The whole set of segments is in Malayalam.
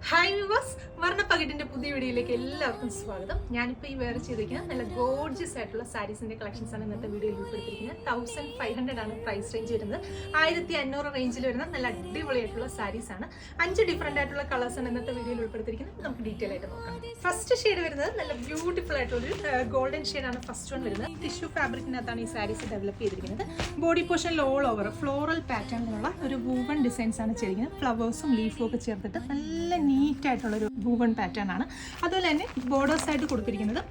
ഹായ് വ്യൂവേഴ്സ്, വർണ്ണപ്പകിട്ടിന്റെ പുതിയ വീഡിയോയിലേക്ക് എല്ലാവർക്കും സ്വാഗതം. ഞാനിപ്പോൾ ഈ വേറെ ചെയ്തിരിക്കുന്നത് നല്ല ഗോർജിയസ് ആയിട്ടുള്ള സാരീസിന്റെ കളക്ഷൻസ് ആണ് ഇന്നത്തെ വീഡിയോയിൽ ഉൾപ്പെടുത്തിയിരിക്കുന്നത്. 1500 ആണ് പ്രൈസ് റേഞ്ച് വരുന്നത്. 1500 റേഞ്ചിൽ വരുന്ന നല്ല അടിപൊളിയായിട്ടുള്ള സാരീസ് ആണ്. 5 ഡിഫറെന്റ് ആയിട്ടുള്ള കളേഴ്സ് ആണ് ഇന്നത്തെ വീഡിയോയിൽ ഉൾപ്പെടുത്തിയിരിക്കുന്നത്. നമുക്ക് ഡീറ്റെയിൽ ആയിട്ട് നോക്കാം. ഫസ്റ്റ് ഷെയ്ഡ് വരുന്നത് നല്ല ബ്യൂട്ടിഫുൾ ആയിട്ടുള്ള ഒരു ഗോൾഡൻ ഷെയ്ഡ് ആണ് ഫസ്റ്റ് വൺ വരുന്നത്. ടിഷ്യൂ ഫാബ്രിക്കിനകത്താണ് ഈ സാരീസ് ഡെവലപ്പ് ചെയ്തിരിക്കുന്നത്. ബോഡി പോർഷനിൽ ഓൾ ഓവർ ഫ്ലോറൽ പാറ്റേണിലുള്ള ഒരു വൂവൺ ഡിസൈൻസ് ആണ് ചെയ്തിരിക്കുന്നത്. ഫ്ലവേഴ്സും ലീഫും ഒക്കെ ചേർത്തിട്ട് നല്ല നീറ്റ് ആയിട്ടുള്ളൊരു വൂവൺ പാറ്റേൺ ആണ്. അതുപോലെ തന്നെ ബോർഡേഴ്സ് ആയിട്ട് കൊടുത്തിരിക്കുന്നത്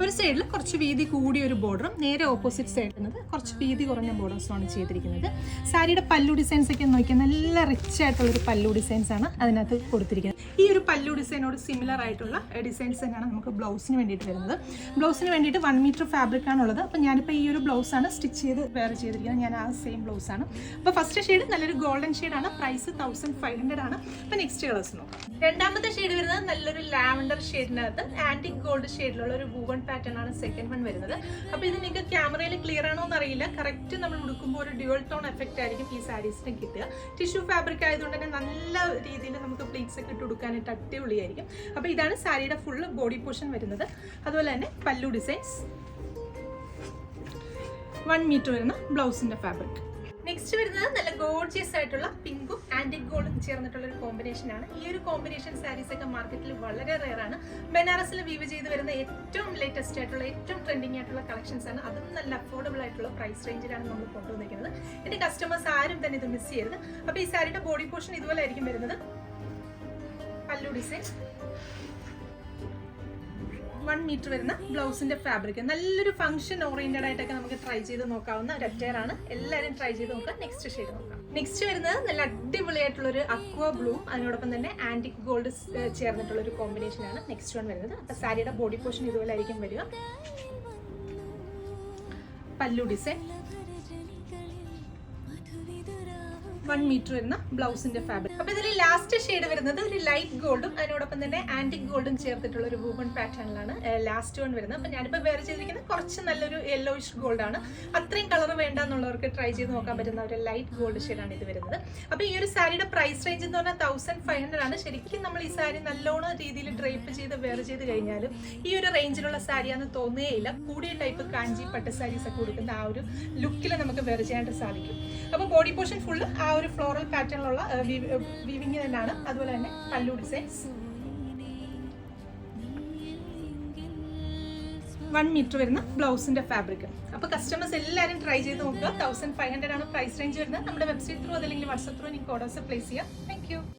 ഒരു സൈഡിൽ കുറച്ച് വീതി കൂടിയ ഒരു ബോർഡറും നേരെ ഓപ്പോസിറ്റ് സൈഡിൽ കുറച്ച് വീതി കുറഞ്ഞ ബോർഡേഴ്സുമാണ് ചെയ്തിരിക്കുന്നത്. സാരിയുടെ പല്ലു ഡിസൈൻസ് ഒക്കെ നോക്കിയാൽ നല്ല റിച്ച് ആയിട്ടുള്ളൊരു പല്ലു ഡിസൈൻസ് ആണ് അതിനകത്ത് കൊടുത്തിരിക്കുന്നത്. ഈ ഒരു പല്ലു ഡിസൈനോട് സിമിലർ ആയിട്ടുള്ള ഡിസൈൻസ് തന്നെയാണ് നമുക്ക് ബ്ലൗസിന് വേണ്ടിയിട്ട് വരുന്നത്. ബ്ലൗസിന് വേണ്ടിയിട്ട് 1 മീറ്റർ ഫാബ്രിക് ആണുള്ളത്. അപ്പോൾ ഞാനിപ്പോൾ ഈ ഒരു ബ്ലൗസാണ് സ്റ്റിച്ച് ചെയ്ത് വേറെ ചെയ്തിരിക്കുന്നത്. ഞാൻ ആ സെയിം ബ്ലൗസാണ്. അപ്പോൾ ഫസ്റ്റ് ഷെയ്ഡ് നല്ലൊരു ഗോൾഡൻ ഷെയ്ഡാണ്. പ്രൈസ് 1500 ആണ്. അപ്പോൾ നെക്സ്റ്റ് കളേഴ്സ് നോക്കാം. രണ്ടാമത്തെ ഷെയ്ഡ് വരുന്നത് നല്ലൊരു ലാവൻഡർ ഷെയ്ഡിനകത്ത് ആൻറ്റിക് ഗോൾഡ് ഷെയ്ഡിലുള്ള ഒരു വൂവൺ പാറ്റേൺ ആണ് സെക്കൻഡ് വൺ വരുന്നത്. അപ്പോൾ ഇത് നിങ്ങൾക്ക് ക്യാമറയിൽ ക്ലിയർ ആണോ എന്നറിയില്ല. കറക്റ്റ് നമ്മൾ ഉടുക്കുമ്പോൾ ഒരു ഡ്യുവൽ ടോൺ എഫക്റ്റ് ആയിരിക്കും ഈ സാരീസിന് കിട്ടുക. ടിഷ്യൂ ഫാബ്രിക് ആയതുകൊണ്ട് തന്നെ നല്ല രീതിയിൽ നമുക്ക് പ്ലീറ്റ്സ് ഒക്കെ ഇട്ട് കൊടുക്കാനായിട്ട് അടിപൊളിയായിരിക്കും. അപ്പോൾ ഇതാണ് സാരിയുടെ ഫുള്ള് ബോഡി പോർഷൻ വരുന്നത്. അതുപോലെ തന്നെ പല്ലു ഡിസൈൻസ്, 1 മീറ്റർ വരുന്ന ബ്ലൗസിന്റെ ഫാബ്രിക്. നെക്സ്റ്റ് വരുന്നത് നല്ല ഗോർജിയസ് ആയിട്ടുള്ള പിങ്കും ആന്റിക് ഗോൾഡും ചേർന്നിട്ടുള്ള ഒരു കോമ്പിനേഷൻ ആണ്. ഈ ഒരു കോമ്പിനേഷൻ സാരീസ് ഒക്കെ മാർക്കറ്റിൽ വളരെ റെയർ ആണ്. ബനാറസിൽ വീവ് ചെയ്ത് വരുന്ന ഏറ്റവും ലേറ്റസ്റ്റ് ആയിട്ടുള്ള ഏറ്റവും ട്രെൻഡിങ് ആയിട്ടുള്ള കളക്ഷൻസ് ആണ്. അതും നല്ല അഫോർഡബിൾ ആയിട്ടുള്ള പ്രൈസ് റേഞ്ചിലാണ് നമ്മൾ കൊണ്ടുവന്നിരിക്കുന്നത്. എന്റെ കസ്റ്റമേഴ്സ് ആരും തന്നെ ഇത് മിസ് ചെയ്യരുത്. അപ്പോൾ ഈ സാരിയുടെ ബോഡി പോർഷൻ ഇതുപോലെ ആയിരിക്കും വരുന്നത്. പല്ലു ഡിസൈൻ, 1 മീറ്റർ വരുന്ന ബ്ലൗസിന്റെ ഫാബ്രിക്. നല്ലൊരു ഫംഗ്ഷൻ ഓറിയന്റഡ് ആയിട്ടൊക്കെ നമുക്ക് ട്രൈ ചെയ്ത് നോക്കാവുന്ന ഒരു അറ്റയർ ആണ്. എല്ലാവരും ട്രൈ ചെയ്ത് നോക്കാം. നെക്സ്റ്റ് ഷെയ്ഡ് നോക്കാം. നെക്സ്റ്റ് വരുന്നത് നല്ല അടിപൊളിയായിട്ടുള്ള ഒരു അക്വ ബ്ലൂ, അതിനോടൊപ്പം തന്നെ ആന്റിക് ഗോൾഡ് ചേർന്നിട്ടുള്ള ഒരു കോമ്പിനേഷൻ ആണ് നെക്സ്റ്റ് വൺ വരുന്നത്. അപ്പൊ സാരിയുടെ ബോഡി പോർഷൻ ഇതുപോലെ ആയിരിക്കും വരിക. പല്ലു ഡിസൈൻ, 1 മീറ്റർ വരുന്ന ബ്ലൗസിന്റെ ഫാബ്രിക്. അപ്പൊ ഇതിൽ ലാസ്റ്റ് ഷെയ്ഡ് വരുന്നത് ഒരു ലൈറ്റ് ഗോൾഡും അതിനോടൊപ്പം തന്നെ ആന്റിക് ഗോൾഡും ചേർത്തിട്ടുള്ള ഒരു വൂവൺ പാറ്റേണിലാണ് ലാസ്റ്റ് വൺ വരുന്നത്. അപ്പൊ ഞാനിപ്പോ വേറെ ചെയ്തിരിക്കുന്നത് കുറച്ച് നല്ലൊരു യെല്ലോയിഷ് ഗോൾഡ് ആണ്. അത്രയും കളർ വേണ്ട എന്നുള്ളവർക്ക് ട്രൈ ചെയ്ത് നോക്കാൻ പറ്റുന്ന ഒരു ലൈറ്റ് ഗോൾഡ് ഷെയ്ഡാണ് ഇത് വരുന്നത്. അപ്പൊ ഈ ഒരു സാരിയുടെ പ്രൈസ് റേഞ്ച് എന്ന് പറഞ്ഞാൽ 1500 ആണ്. ശരിക്കും നമ്മൾ ഈ സാരി നല്ലോണം രീതിയിൽ ഡ്രൈപ്പ് ചെയ്ത് വേറെ ചെയ്ത് കഴിഞ്ഞാലും ഈ ഒരു റേഞ്ചിലുള്ള സാരിയാണെന്ന് തോന്നുകയില്ല. കൂടിയ ടൈപ്പ് കാഞ്ചി പട്ട് സാരീസ് ഒക്കെ കൊടുക്കുന്ന ആ ഒരു ലുക്കിൽ നമുക്ക് വേറെ ചെയ്യാനായിട്ട് സാധിക്കും. അപ്പൊ ബോഡി പോർഷൻ ഫുള്ള് ആ ഒരു ഫ്ലോറൽ പാറ്റേണിലുള്ള വീവിങ് തന്നെയാണ്. അതുപോലെ തന്നെ പല്ലു ഡിസൈൻസ്, 1 മീറ്റർ വരുന്ന ബ്ലൗസിന്റെ ഫാബ്രിക്. അപ്പൊ കസ്റ്റമേഴ്സ് എല്ലാവരും ട്രൈ ചെയ്ത് നോക്കുക. 1500 ആണ് പ്രൈസ് റേഞ്ച് വരുന്നത്. നമ്മുടെ വെബ്സൈറ്റ് ത്രൂ അതല്ലെങ്കിൽ വാട്സ്ആപ്പ് ത്രൂ നിങ്ങൾക്ക് ഓർഡേഴ്സ് പ്ലേസ് ചെയ്യാം. Thank you.